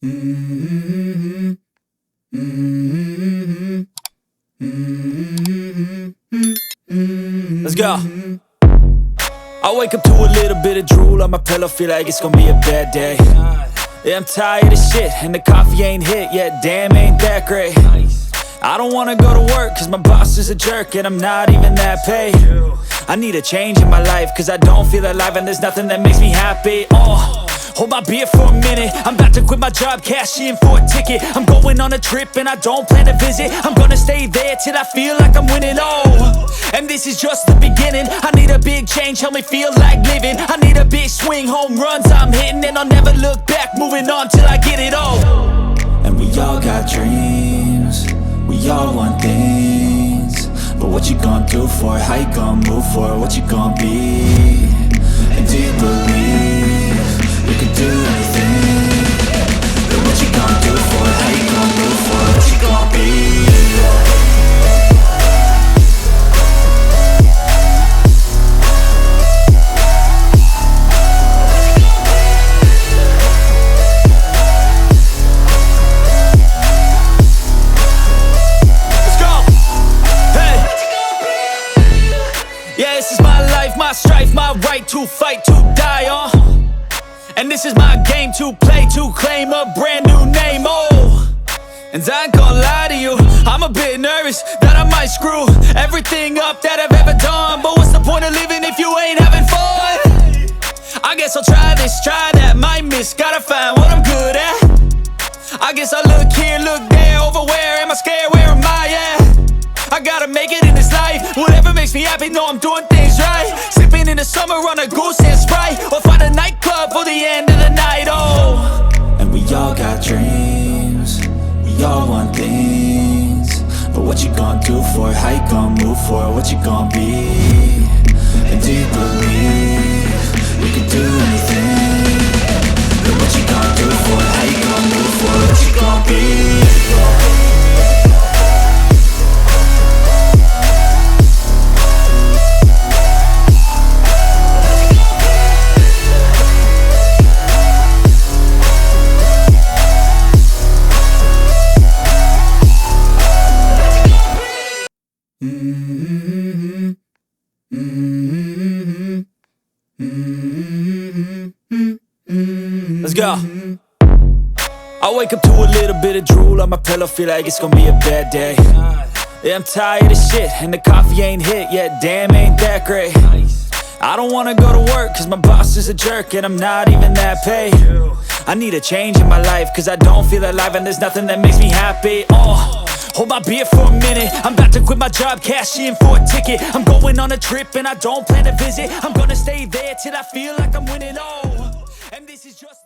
Let's go. I wake up to a little bit of drool on my pillow, feel like it's gonna be a bad day. Yeah, I'm tired of shit, and the coffee ain't hit yet, damn, ain't that great. I don't wanna go to work, cause my boss is a jerk, and I'm not even that paid. I need a change in my life, cause I don't feel alive, and there's nothing that makes me happy. Hold my beer for a minute, I'm about to quit my job, cash in for a ticket. I'm going on a trip and I don't plan to visit. I'm gonna stay there till I feel like I'm winning, and this is just the beginning. I need a big change, help me feel like living. I need a big swing, home runs I'm hitting, and I'll never look back, moving on till I get it all. And we all got dreams, we all want things, but what you gonna do for it? How you gonna move for it? What you gonna be? And do you believe you can do anything? But what you gonna do for it? How you gonna move for it? What you gonna be? Yeah, this is my life, my strife, my right to fight, to die on. And this is my game to play, to claim a brand new name, And I ain't gonna lie to you, I'm a bit nervous that I might screw everything up that I've ever done. But what's the point of living if you ain't having fun? I guess I'll try this, try that, might miss, gotta find what I'm good at. I guess I look here, look there, over where am I scared, where am I at? I gotta make it in this life, whatever makes me happy, know I'm doing things right. Sipping in the summer on a goose and Sprite, or find a nightclub for the end of the night, And we all got dreams, we all want things, but what you gonna do for it? How you gonna move for it? What you gonna be? And do you believe you can do anything? But what you gonna do for it? How you gonna move for it? What you gonna be? Let's go. I wake up to a little bit of drool on my pillow, feel like it's gonna be a bad day. Yeah, I'm tired of shit, and the coffee ain't hit yet, damn, ain't that great. I don't wanna go to work, cause my boss is a jerk, and I'm not even that paid. I need a change in my life, cause I don't feel alive, and there's nothing that makes me happy. Hold my beer for a minute, I'm about to quit my job, cash in for a ticket. I'm going on a trip and I don't plan to visit. I'm gonna stay there till I feel like I'm winning, and this is just